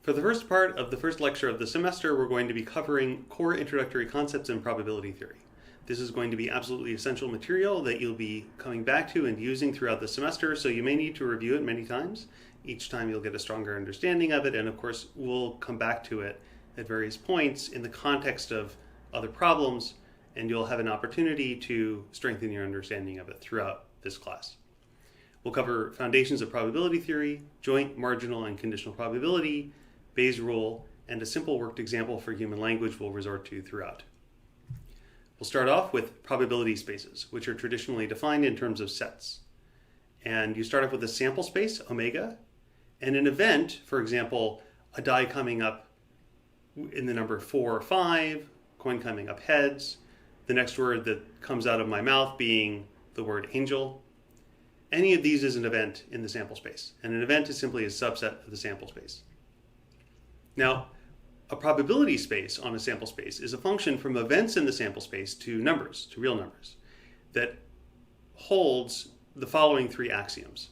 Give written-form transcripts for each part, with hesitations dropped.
For the first part of the first lecture of the semester, we're going to be covering core introductory concepts in probability theory. This is going to be absolutely essential material that you'll be coming back to and using throughout the semester, so you may need to review it many times. Each time you'll get a stronger understanding of it, and of course we'll come back to it at various points in the context of other problems, and you'll have an opportunity to strengthen your understanding of it throughout this class. We'll cover foundations of probability theory, joint, marginal, and conditional probability, Bayes' rule, and a simple worked example for human language we'll resort to throughout. We'll start off with probability spaces, which are traditionally defined in terms of sets. And you start off with a sample space, omega, and an event, for example, a die coming up in the number 4 or 5, coin coming up heads, the next word that comes out of my mouth being the word angel. Any of these is an event in the sample space, and an event is simply a subset of the sample space. Now, a probability space on a sample space is a function from events in the sample space to numbers, to real numbers, that holds the following three axioms.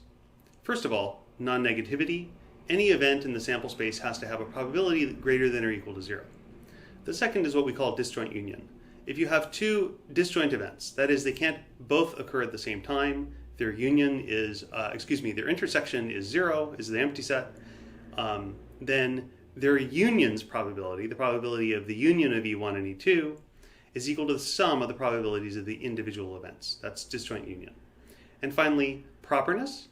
First of all, non-negativity. Any event in the sample space has to have a probability greater than or equal to 0. The second is what we call disjoint union. If you have two disjoint events, that is, they can't both occur at the same time, their union is, their intersection is 0, is the empty set, then their union's probability, the probability of the union of E1 and E2, is equal to the sum of the probabilities of the individual events. That's disjoint union. And finally, properness.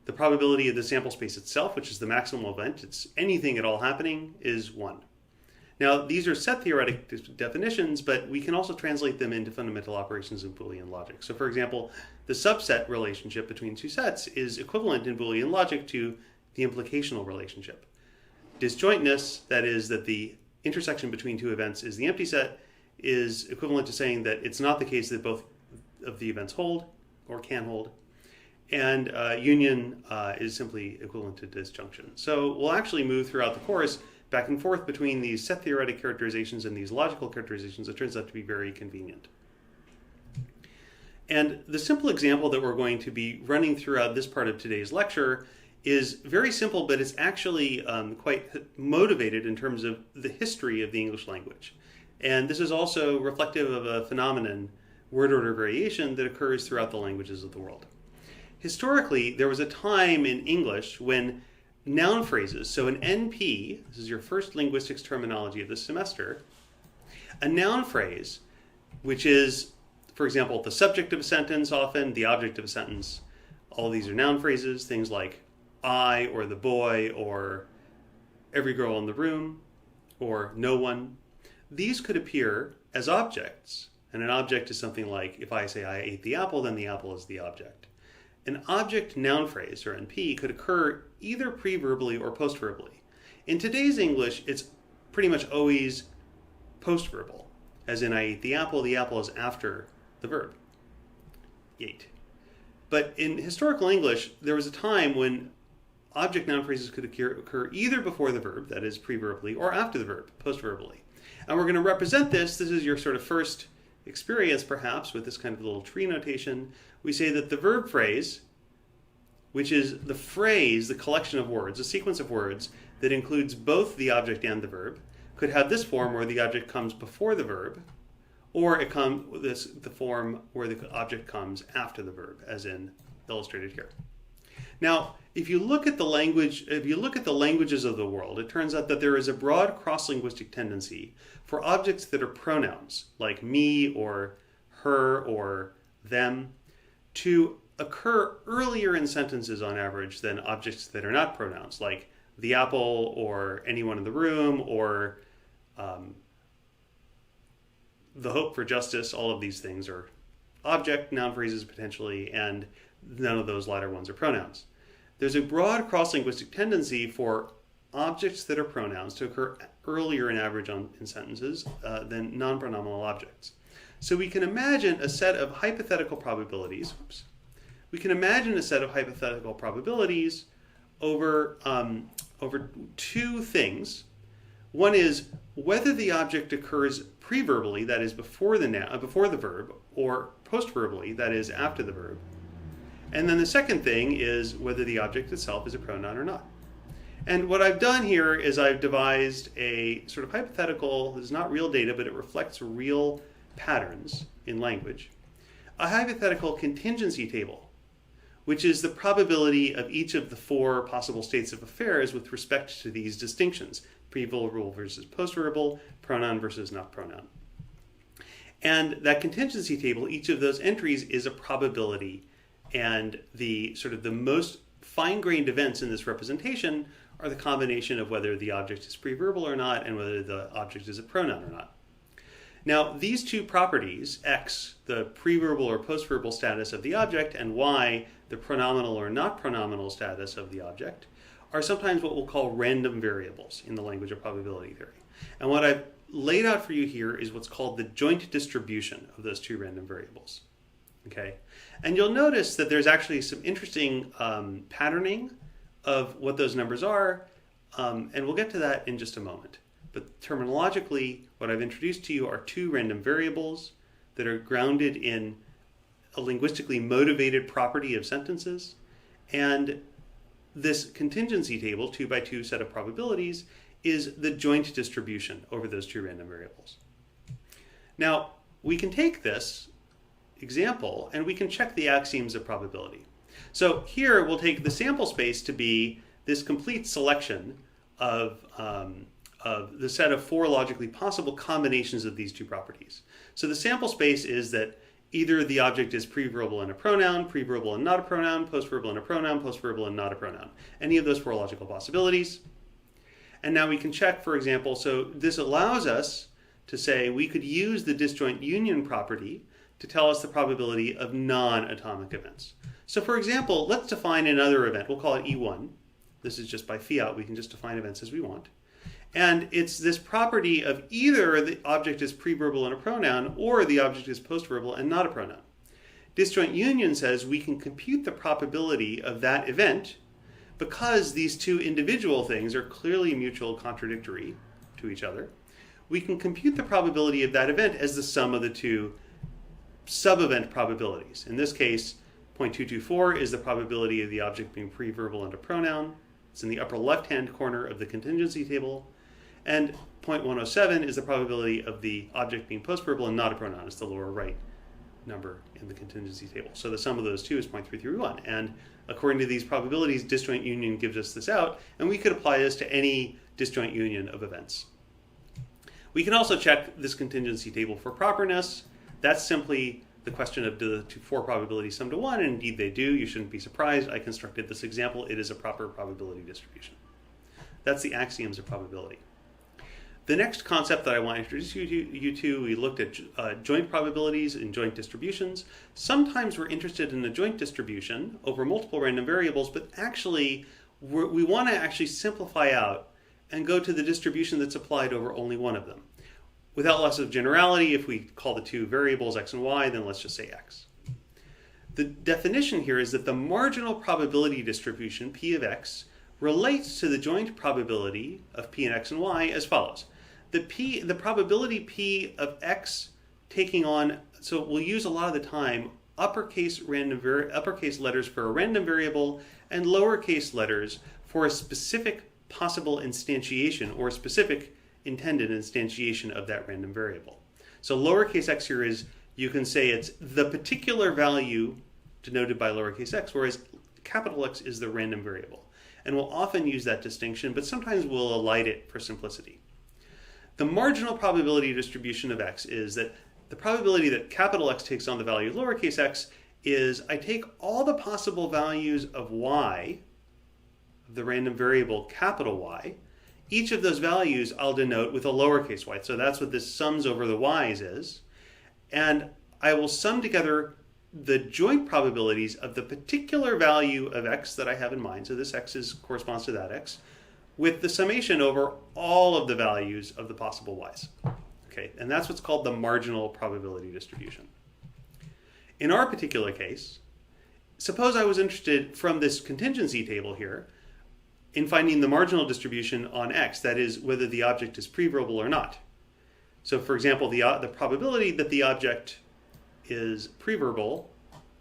The probability of the sample space itself, which is the maximal event, it's anything at all happening, is 1. Now, these are set theoretic definitions, but we can also translate them into fundamental operations in Boolean logic. So, for example, the subset relationship between two sets is equivalent in Boolean logic to the implicational relationship. Disjointness, that is, that the intersection between two events is the empty set, is equivalent to saying that it's not the case that both of the events hold or can hold. And union is simply equivalent to disjunction. So we'll actually move throughout the course back and forth between these set theoretic characterizations and these logical characterizations. It turns out to be very convenient. And the simple example that we're going to be running throughout this part of today's lecture is very simple, but it's actually quite motivated in terms of the history of the English language. And this is also reflective of a phenomenon, word order variation, that occurs throughout the languages of the world. Historically, there was a time in English when noun phrases, so an NP, this is your first linguistics terminology of this semester, a noun phrase, which is, for example, the subject of a sentence often, the object of a sentence, all these are noun phrases, things like I or the boy or every girl in the room or no one. These could appear as objects, and an object is something like, if I say I ate the apple, then the apple is the object. An object noun phrase, or NP, could occur either pre-verbally or post-verbally. In today's English, it's pretty much always post-verbal, as in I ate the apple is after the verb, ate. But in historical English, there was a time when object noun phrases could occur either before the verb, that is pre-verbally, or after the verb, post-verbally. And we're going to represent this. This is your sort of first experience, perhaps, with this kind of little tree notation. We say that the verb phrase, which is the phrase, the collection of words, a sequence of words that includes both the object and the verb, could have this form where the object comes before the verb, or it comes the form where the object comes after the verb, as in illustrated here. Now, if you look at the languages of the world, it turns out that there is a broad cross-linguistic tendency for objects that are pronouns, like me or her or them, to occur earlier in sentences on average than objects that are not pronouns, like the apple or anyone in the room or the hope for justice. All of these things are object noun phrases potentially, and none of those latter ones are pronouns. There's a broad cross-linguistic tendency for objects that are pronouns to occur earlier in average in sentences than non-pronominal objects. So we can imagine a set of hypothetical probabilities. We can imagine a set of hypothetical probabilities over two things. One is whether the object occurs pre-verbally, that is before the verb, or post-verbally, that is after the verb. And then the second thing is whether the object itself is a pronoun or not. And what I've done here is I've devised a sort of hypothetical, this is not real data, but it reflects real patterns in language, a hypothetical contingency table, which is the probability of each of the 4 possible states of affairs with respect to these distinctions: pre-verbal versus post-verbal, pronoun versus not pronoun. And that contingency table, each of those entries is a probability, and the sort of the most fine-grained events in this representation are the combination of whether the object is pre-verbal or not and whether the object is a pronoun or not. Now, these two properties, x, the pre-verbal or post-verbal status of the object, and y, the pronominal or not pronominal status of the object, are sometimes what we'll call random variables in the language of probability theory. And what I've laid out for you here is what's called the joint distribution of those two random variables. Okay? And you'll notice that there's actually some interesting patterning of what those numbers are, and we'll get to that in just a moment. But terminologically, what I've introduced to you are two random variables that are grounded in a linguistically motivated property of sentences, and this contingency table, 2 by 2 set of probabilities, is the joint distribution over those two random variables. Now, we can take this example and we can check the axioms of probability. So here we'll take the sample space to be this complete selection of the set of 4 logically possible combinations of these two properties. So the sample space is that either the object is pre-verbal and a pronoun, pre-verbal and not a pronoun, post-verbal and a pronoun, post-verbal and not a pronoun. Any of those 4 logical possibilities. And now we can check, for example, so this allows us to say we could use the disjoint union property to tell us the probability of non-atomic events. So for example, let's define another event. We'll call it E1. This is just by fiat. We can just define events as we want. And it's this property of either the object is pre-verbal and a pronoun or the object is post-verbal and not a pronoun. Disjoint union says we can compute the probability of that event because these two individual things are clearly mutual contradictory to each other. We can compute the probability of that event as the sum of the two sub-event probabilities. In this case, 0.224 is the probability of the object being pre-verbal and a pronoun. It's in the upper left-hand corner of the contingency table. And 0.107 is the probability of the object being post-verbal and not a pronoun. It's the lower right number in the contingency table. So the sum of those two is 0.331. And according to these probabilities, disjoint union gives us this out, and we could apply this to any disjoint union of events. We can also check this contingency table for properness. That's simply the question of do the 4 probabilities sum to 1, and indeed they do. You shouldn't be surprised. I constructed this example. It is a proper probability distribution. That's the axioms of probability. The next concept that I want to introduce you to, we looked at joint probabilities and joint distributions. Sometimes we're interested in a joint distribution over multiple random variables, but actually we want to actually simplify out and go to the distribution that's applied over only one of them. Without loss of generality, if we call the two variables x and y, then let's just say x. The definition here is that the marginal probability distribution, p of x, relates to the joint probability of p and x and y as follows. The probability p of x taking on, so we'll use a lot of the time uppercase letters for a random variable and lowercase letters for a specific possible instantiation or a specific intended instantiation of that random variable. So lowercase x here is, you can say it's the particular value denoted by lowercase x, whereas capital X is the random variable. And we'll often use that distinction, but sometimes we'll elide it for simplicity. The marginal probability distribution of x is that the probability that capital X takes on the value of lowercase x is I take all the possible values of y, the random variable capital Y. Each of those values I'll denote with a lowercase y. So that's what this sums over the y's is. And I will sum together the joint probabilities of the particular value of x that I have in mind. So this x corresponds to that x, with the summation over all of the values of the possible y's. Okay, and that's what's called the marginal probability distribution. In our particular case, suppose I was interested from this contingency table here in finding the marginal distribution on x, that is, whether the object is pre-verbal or not. So for example, the probability that the object is pre-verbal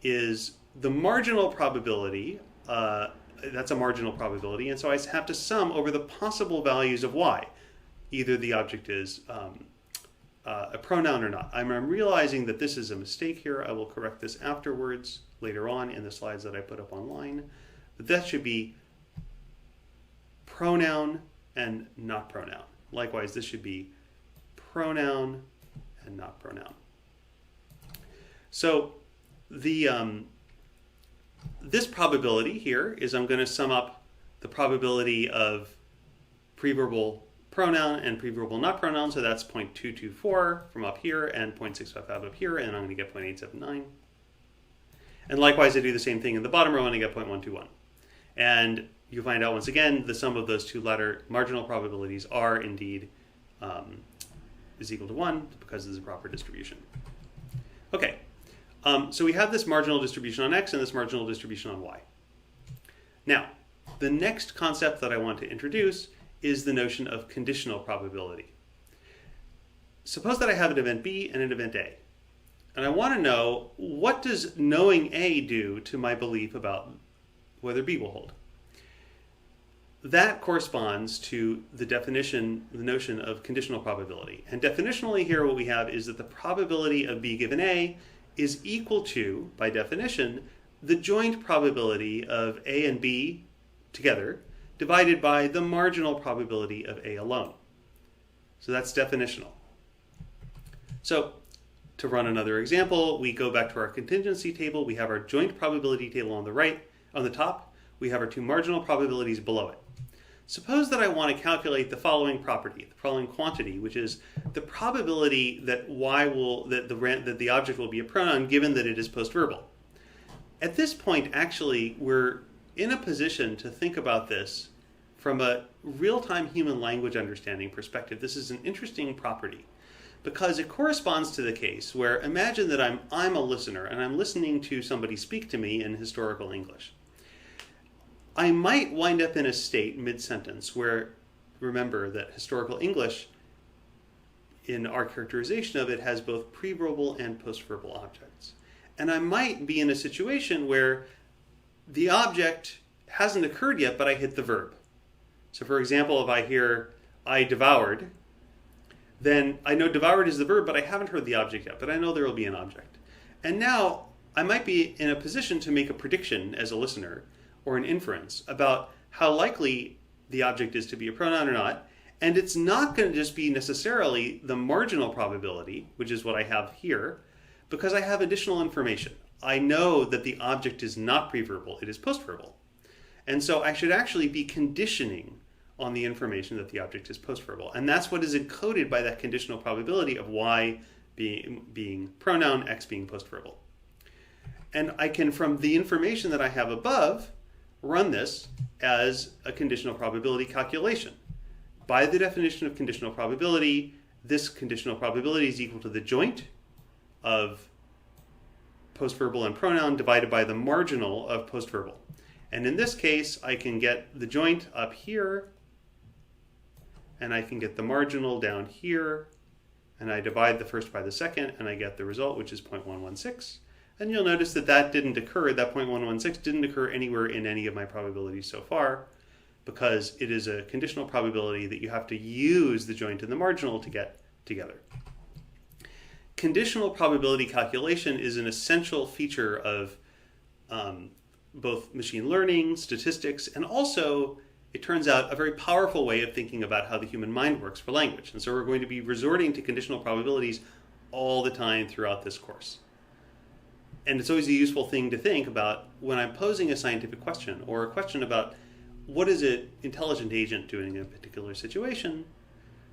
is the marginal probability that's a marginal probability, and so I have to sum over the possible values of y. Either the object is a pronoun or not. I'm realizing that this is a mistake here. I will correct this afterwards, later on in the slides that I put up online. But that should be pronoun and not pronoun. Likewise, this should be pronoun and not pronoun. So this probability here is I'm going to sum up the probability of preverbal pronoun and preverbal not pronoun, so that's 0.224 from up here and 0.655 up here, and I'm going to get 0.879. And likewise, I do the same thing in the bottom row and I get 0.121. And you find out once again the sum of those two latter marginal probabilities are indeed is equal to 1 because it's a proper distribution. Okay, so we have this marginal distribution on x and this marginal distribution on y. Now, the next concept that I want to introduce is the notion of conditional probability. Suppose that I have an event B and an event A, and I want to know what does knowing A do to my belief about whether B will hold. That corresponds to the definition, the notion of conditional probability. And definitionally here what we have is that the probability of B given A is equal to, by definition, the joint probability of A and B together divided by the marginal probability of A alone. So that's definitional. So to run another example, we go back to our contingency table. We have our joint probability table on the right, on the top. We have our two marginal probabilities below it. Suppose that I want to calculate the following property, the following quantity, which is the probability that that the object will be a pronoun given that it is postverbal. At this point, actually, we're in a position to think about this from a real-time human language understanding perspective. This is an interesting property because it corresponds to the case where imagine that I'm a listener and I'm listening to somebody speak to me in historical English. I might wind up in a state mid-sentence where, remember that historical English, in our characterization of it, has both preverbal and postverbal objects. And I might be in a situation where the object hasn't occurred yet, but I hit the verb. So for example, if I hear, I devoured, then I know devoured is the verb, but I haven't heard the object yet, but I know there will be an object. And now I might be in a position to make a prediction as a listener, or an inference about how likely the object is to be a pronoun or not. And it's not going to just be necessarily the marginal probability, which is what I have here, because I have additional information. I know that the object is not preverbal, it is postverbal. And so I should actually be conditioning on the information that the object is postverbal. And that's what is encoded by that conditional probability of y being pronoun, x being postverbal. And I can, from the information that I have above, run this as a conditional probability calculation. By the definition of conditional probability, this conditional probability is equal to the joint of postverbal and pronoun divided by the marginal of postverbal. And in this case, I can get the joint up here, and I can get the marginal down here, and I divide the first by the second, and I get the result, which is 0.116. And you'll notice that that didn't occur, that 0.116 didn't occur anywhere in any of my probabilities so far, because it is a conditional probability that you have to use the joint and the marginal to get together. Conditional probability calculation is an essential feature of both machine learning, statistics, and also, it turns out, a very powerful way of thinking about how the human mind works for language. And so we're going to be resorting to conditional probabilities all the time throughout this course. And it's always a useful thing to think about when I'm posing a scientific question or a question about what is an intelligent agent doing in a particular situation,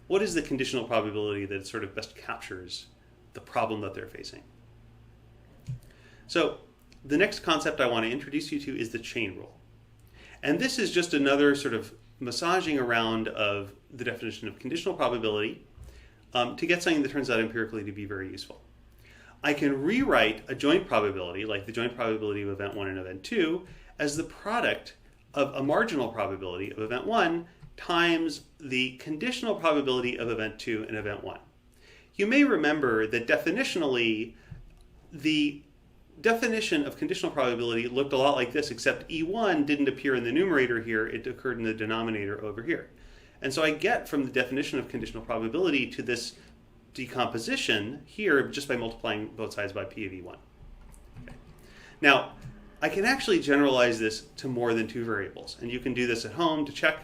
what is the conditional probability that it sort of best captures the problem that they're facing. So the next concept I want to introduce you to is the chain rule. And this is just another sort of massaging around of the definition of conditional probability to get something that turns out empirically to be very useful. I can rewrite a joint probability, like the joint probability of event 1 and event 2, as the product of a marginal probability of event 1 times the conditional probability of event 2 and event 1. You may remember that definitionally, the definition of conditional probability looked a lot like this, except E1 didn't appear in the numerator here, it occurred in the denominator over here. And so I get from the definition of conditional probability to this decomposition here just by multiplying both sides by P of E1. Okay. Now, I can actually generalize this to more than two variables, and you can do this at home to check.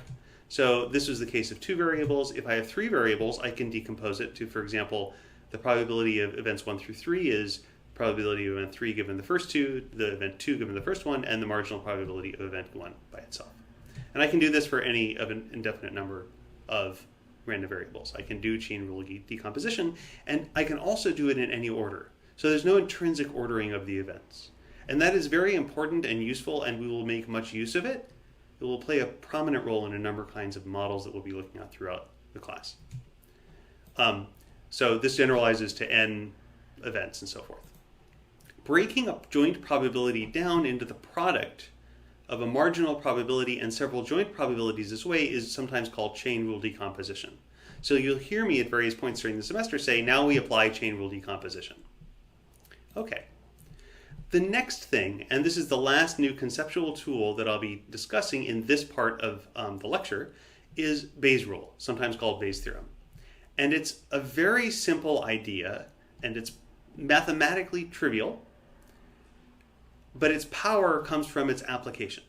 So this was the case of two variables. If I have three variables, I can decompose it to, for example, the probability of events 1 through 3 is probability of event 3 given the first two, the event 2 given the first one, and the marginal probability of event 1 by itself. And I can do this for any of an indefinite number of random variables. I can do chain rule decomposition, and I can also do it in any order. So there's no intrinsic ordering of the events. And that is very important and useful, and we will make much use of it. It will play a prominent role in a number of kinds of models that we'll be looking at throughout the class. So this generalizes to n events and so forth. Breaking up joint probability down into the product of a marginal probability and several joint probabilities this way is sometimes called chain rule decomposition. So you'll hear me at various points during the semester say, now we apply chain rule decomposition. Okay. The next thing, and this is the last new conceptual tool that I'll be discussing in this part of the lecture, is Bayes' rule, sometimes called Bayes' theorem. And it's a very simple idea, and it's mathematically trivial, but its power comes from its application.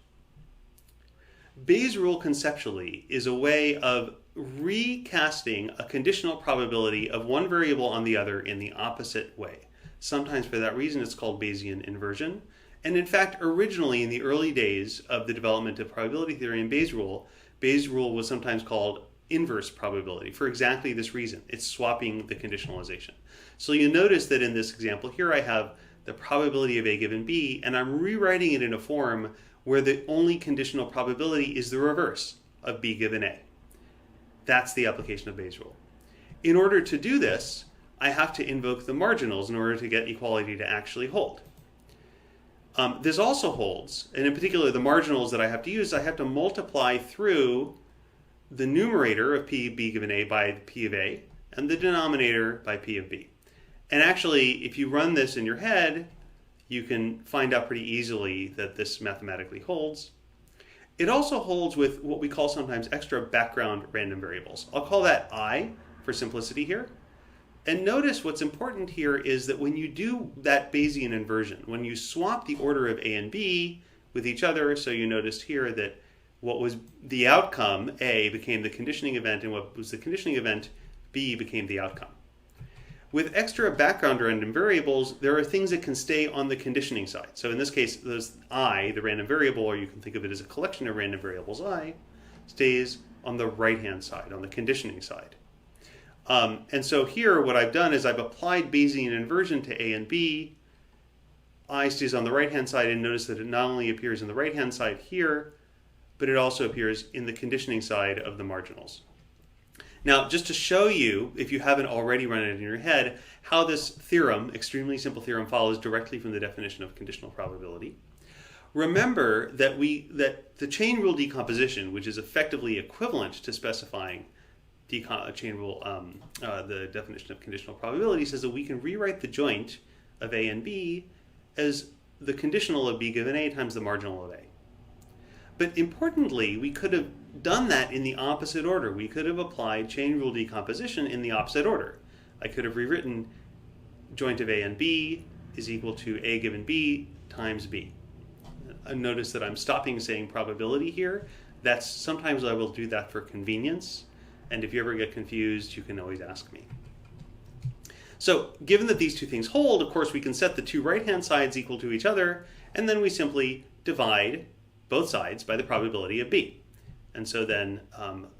Bayes' rule conceptually is a way of recasting a conditional probability of one variable on the other in the opposite way. Sometimes for that reason it's called Bayesian inversion. And in fact, originally in the early days of the development of probability theory and Bayes' rule was sometimes called inverse probability for exactly this reason. It's swapping the conditionalization. So you notice that in this example here I have the probability of A given B, and I'm rewriting it in a form where the only conditional probability is the reverse of B given A. That's the application of Bayes' rule. In order to do this, I have to invoke the marginals in order to get equality to actually hold. This also holds, and in particular the marginals that I have to use, I have to multiply through the numerator of P of B given A by P of A, and the denominator by P of B. And actually, if you run this in your head, you can find out pretty easily that this mathematically holds. It also holds with what we call sometimes extra background random variables. I'll call that I for simplicity here. And notice what's important here is that when you do that Bayesian inversion, when you swap the order of A and B with each other, so you noticed here that what was the outcome, A, became the conditioning event, and what was the conditioning event, B, became the outcome. With extra background random variables, there are things that can stay on the conditioning side. So in this case, those I, the random variable, or you can think of it as a collection of random variables I, stays on the right-hand side, on the conditioning side. And so here, what I've done is I've applied Bayesian inversion to A and B. I stays on the right-hand side, and notice that it not only appears on the right-hand side here, but it also appears in the conditioning side of the marginals. Now, just to show you, if you haven't already run it in your head, how this theorem, extremely simple theorem, follows directly from the definition of conditional probability, remember that the chain rule decomposition, which is effectively equivalent to specifying chain rule, the definition of conditional probability, says that we can rewrite the joint of A and B as the conditional of B given A times the marginal of A. But importantly, we could have done that in the opposite order. We could have applied chain rule decomposition in the opposite order. I could have rewritten joint of A and B is equal to A given B times B. Notice that I'm stopping saying probability here. That's sometimes I will do that for convenience. And if you ever get confused, you can always ask me. So given that these two things hold, of course, we can set the two right-hand sides equal to each other, and then we simply divide both sides by the probability of B. And so then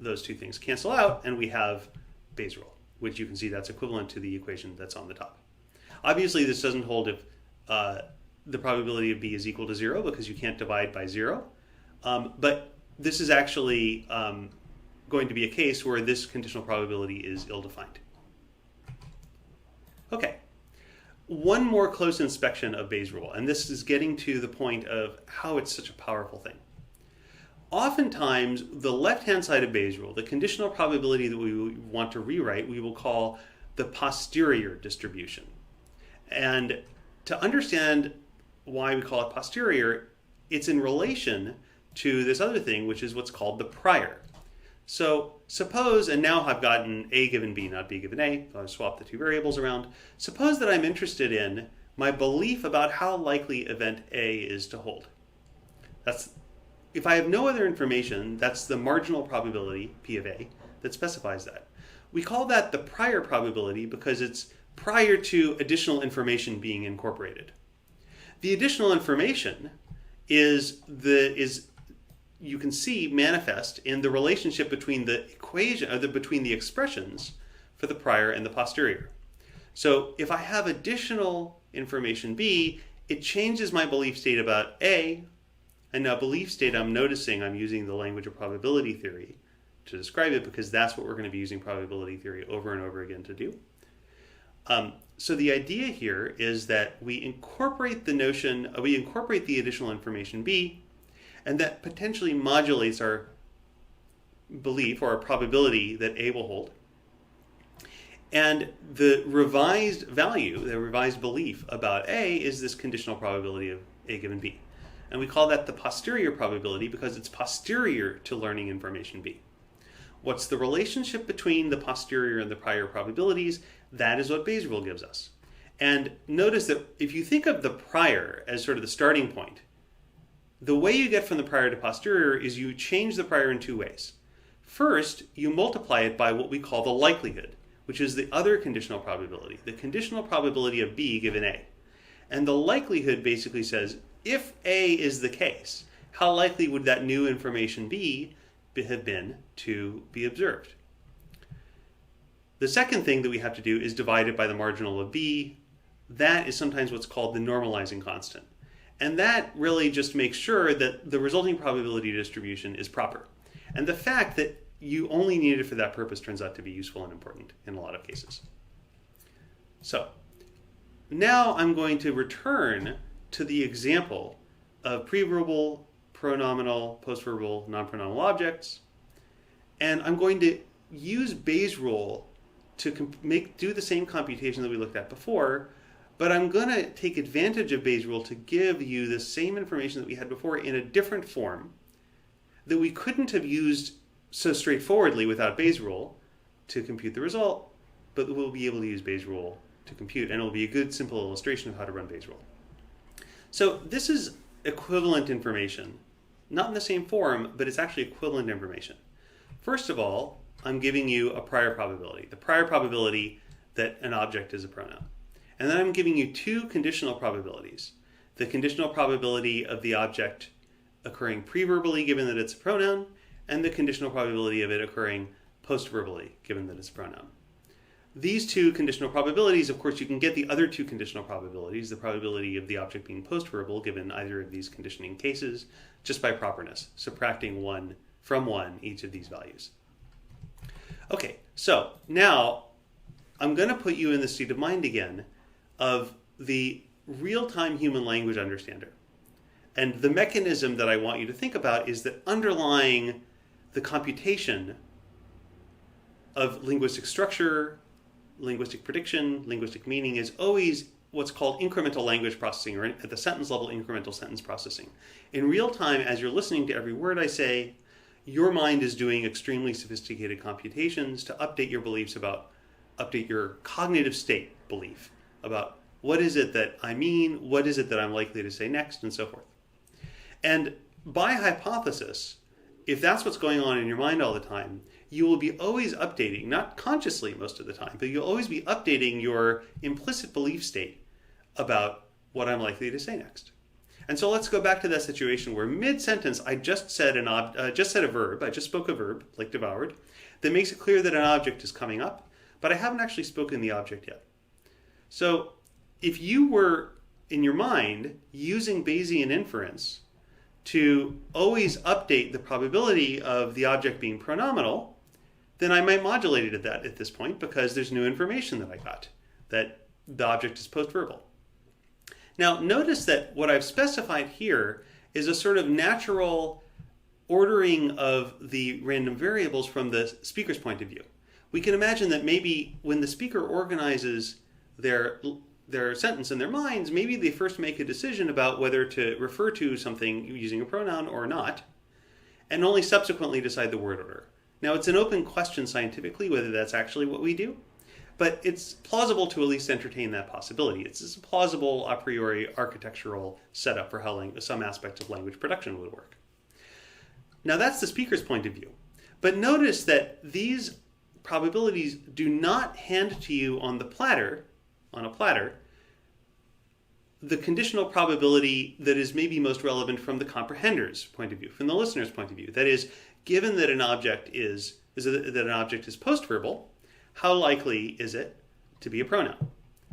those two things cancel out, and we have Bayes' rule, which you can see that's equivalent to the equation that's on the top. Obviously, this doesn't hold if the probability of B is equal to 0, because you can't divide by 0. But this is actually going to be a case where this conditional probability is ill-defined. Okay. One more close inspection of Bayes' rule, and this is getting to the point of how it's such a powerful thing. Oftentimes, the left-hand side of Bayes' rule, the conditional probability that we want to rewrite, we will call the posterior distribution. And to understand why we call it posterior, it's in relation to this other thing, which is what's called the prior. So suppose, and now I've gotten A given B, not B given A, so I've swapped the two variables around. Suppose that I'm interested in my belief about how likely event A is to hold. If I have no other information, that's the marginal probability, P of A, that specifies that. We call that the prior probability because it's prior to additional information being incorporated. The additional information is you can see manifest in the relationship between the equation, between the expressions for the prior and the posterior. So if I have additional information B, it changes my belief state about A. And now belief state, I'm noticing I'm using the language of probability theory to describe it because that's what we're going to be using probability theory over and over again to do. So the idea here is that we incorporate the additional information B, and that potentially modulates our belief or our probability that A will hold. And the revised value, the revised belief about A is this conditional probability of A given B. And we call that the posterior probability because it's posterior to learning information B. What's the relationship between the posterior and the prior probabilities? That is what Bayes' rule gives us. And notice that if you think of the prior as sort of the starting point, the way you get from the prior to posterior is you change the prior in two ways. First, you multiply it by what we call the likelihood, which is the other conditional probability, the conditional probability of B given A. And the likelihood basically says, if A is the case, how likely would that new information B have been to be observed? The second thing that we have to do is divide it by the marginal of B. That is sometimes what's called the normalizing constant. And that really just makes sure that the resulting probability distribution is proper. And the fact that you only need it for that purpose turns out to be useful and important in a lot of cases. So now I'm going to return to the example of preverbal, pronominal, postverbal, non-pronominal objects. And I'm going to use Bayes' rule to do the same computation that we looked at before, but I'm going to take advantage of Bayes' rule to give you the same information that we had before in a different form that we couldn't have used so straightforwardly without Bayes' rule to compute the result, but we'll be able to use Bayes' rule to compute, and it'll be a good simple illustration of how to run Bayes' rule. So this is equivalent information, not in the same form, but it's actually equivalent information. First of all, I'm giving you a prior probability, the prior probability that an object is a pronoun. And then I'm giving you two conditional probabilities, the conditional probability of the object occurring preverbally given that it's a pronoun, and the conditional probability of it occurring postverbally given that it's a pronoun. These two conditional probabilities, of course, you can get the other two conditional probabilities, the probability of the object being postverbal given either of these conditioning cases, just by properness, subtracting one from one each of these values. Okay, so now I'm going to put you in the state of mind again of the real-time human language understander. And the mechanism that I want you to think about is that underlying the computation of linguistic structure, linguistic prediction, linguistic meaning is always what's called incremental language processing, or at the sentence level, incremental sentence processing. In real time, as you're listening to every word I say, your mind is doing extremely sophisticated computations to update your beliefs update your cognitive state belief about what is it that I mean, what is it that I'm likely to say next, and so forth. And by hypothesis, if that's what's going on in your mind all the time, you will be always updating, not consciously most of the time, but you'll always be updating your implicit belief state about what I'm likely to say next. And so let's go back to that situation where mid-sentence I just said a verb, I just spoke a verb, like devoured, that makes it clear that an object is coming up, but I haven't actually spoken the object yet. So if you were, in your mind, using Bayesian inference to always update the probability of the object being pronominal, then I might modulate it at this point because there's new information that I got, that the object is postverbal. Now, notice that what I've specified here is a sort of natural ordering of the random variables from the speaker's point of view. We can imagine that maybe when the speaker organizes their their sentence in their minds, maybe they first make a decision about whether to refer to something using a pronoun or not, and only subsequently decide the word order. Now, it's an open question scientifically whether that's actually what we do, but it's plausible to at least entertain that possibility. It's a plausible a priori architectural setup for how some aspect of language production would work. Now, that's the speaker's point of view. But notice that these probabilities do not hand to you on a platter, the conditional probability that is maybe most relevant from the comprehender's point of view, from the listener's point of view. That is, given that an object is postverbal, how likely is it to be a pronoun?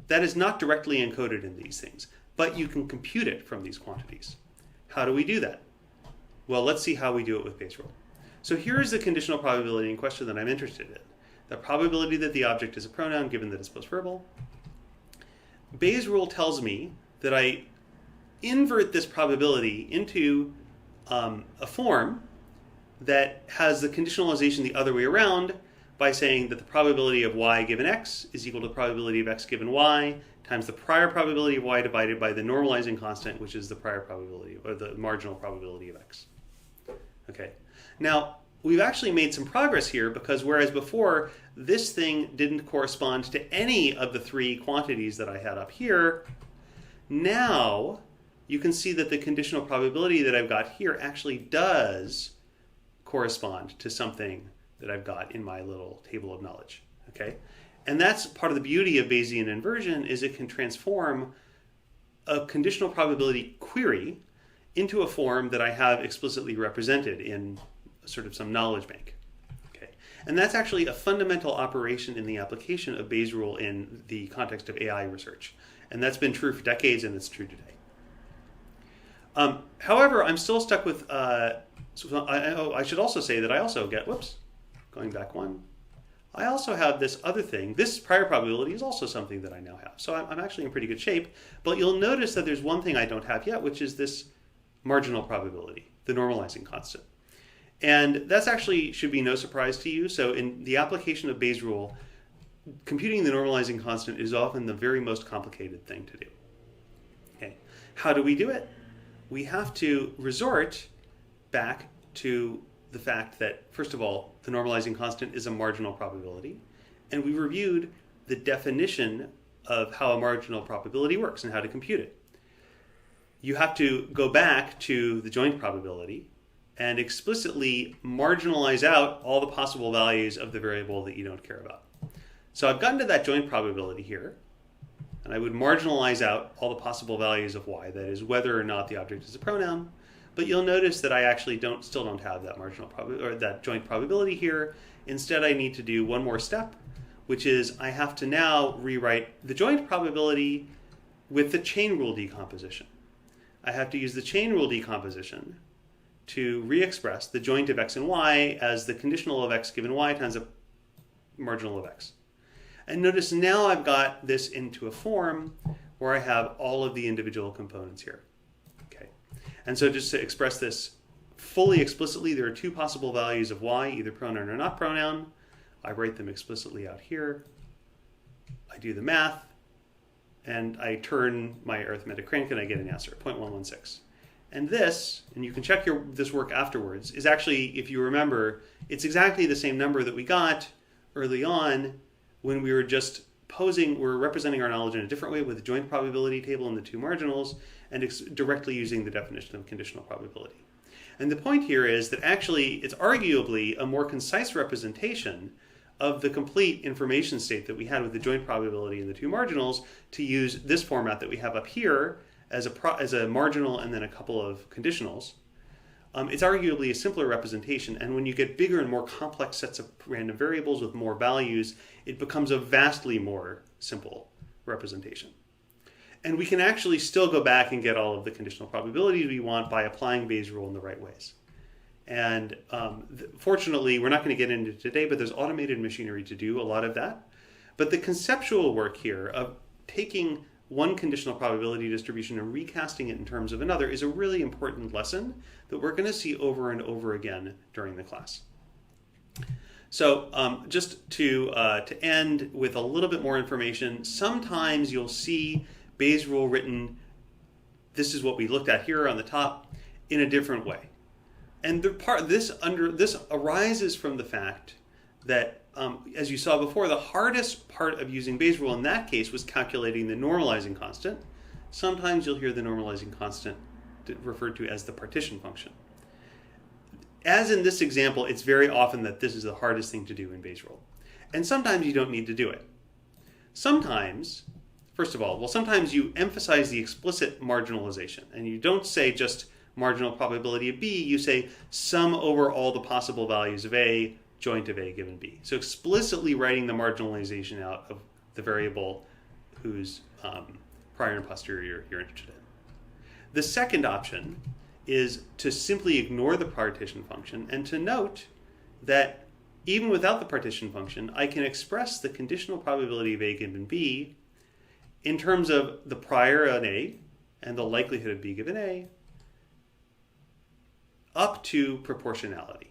That is not directly encoded in these things, but you can compute it from these quantities. How do we do that? Well, let's see how we do it with Bayes' rule. So here is the conditional probability in question that I'm interested in. The probability that the object is a pronoun given that it's postverbal. Bayes' rule tells me that I invert this probability into a form that has the conditionalization the other way around by saying that the probability of y given x is equal to the probability of x given y times the prior probability of y divided by the normalizing constant, which is the prior probability, or the marginal probability of x. Okay. Now, we've actually made some progress here because whereas before this thing didn't correspond to any of the three quantities that I had up here, now you can see that the conditional probability that I've got here actually does correspond to something that I've got in my little table of knowledge. Okay? And that's part of the beauty of Bayesian inversion, is it can transform a conditional probability query into a form that I have explicitly represented in sort of some knowledge bank. Okay? And that's actually a fundamental operation in the application of Bayes' rule in the context of AI research. And that's been true for decades, and it's true today. However, I'm still stuck with, I should also say that I also get, going back one, I also have this other thing. This prior probability is also something that I now have. So I'm actually in pretty good shape. But you'll notice that there's one thing I don't have yet, which is this marginal probability, the normalizing constant. And that's actually should be no surprise to you. So in the application of Bayes' rule, computing the normalizing constant is often the very most complicated thing to do. Okay. How do we do it? We have to resort back to the fact that, first of all, the normalizing constant is a marginal probability. And we reviewed the definition of how a marginal probability works and how to compute it. You have to go back to the joint probability and explicitly marginalize out all the possible values of the variable that you don't care about. So I've gotten to that joint probability here, and I would marginalize out all the possible values of y, that is, whether or not the object is a pronoun. But you'll notice that I actually still don't have that marginal probability or that joint probability here. Instead, I need to do one more step, which is I have to now rewrite the joint probability with the chain rule decomposition. I have to use the chain rule decomposition to re-express the joint of x and y as the conditional of x given y times the marginal of x. And notice now I've got this into a form where I have all of the individual components here. Okay. And so just to express this fully explicitly, there are two possible values of y, either pronoun or not pronoun. I write them explicitly out here. I do the math, and I turn my arithmetic crank, and I get an answer, 0.116. And this, and you can check this work afterwards, is actually, if you remember, it's exactly the same number that we got early on when we were just we're representing our knowledge in a different way with the joint probability table and the two marginals, and directly using the definition of conditional probability. And the point here is that actually it's arguably a more concise representation of the complete information state that we had with the joint probability and the two marginals to use this format that we have up here as a marginal and then a couple of conditionals. It's arguably a simpler representation, and when you get bigger and more complex sets of random variables with more values, it becomes a vastly more simple representation. And we can actually still go back and get all of the conditional probabilities we want by applying Bayes' rule in the right ways. And fortunately, we're not going to get into it today, but there's automated machinery to do a lot of that. But the conceptual work here of taking one conditional probability distribution and recasting it in terms of another is a really important lesson that we're going to see over and over again during the class. So just to end with a little bit more information, sometimes you'll see Bayes' rule written, this is what we looked at here on the top, in a different way. And this arises from the fact that, as you saw before, the hardest part of using Bayes' rule in that case was calculating the normalizing constant. Sometimes you'll hear the normalizing constant referred to as the partition function. As in this example, it's very often that this is the hardest thing to do in Bayes' rule. And sometimes you don't need to do it. Sometimes, first of all, sometimes you emphasize the explicit marginalization, and you don't say just marginal probability of B, you say sum over all the possible values of A, joint of A given B. So explicitly writing the marginalization out of the variable whose prior and posterior you're interested in. The second option is to simply ignore the partition function and to note that even without the partition function, I can express the conditional probability of A given B in terms of the prior on A and the likelihood of B given A up to proportionality.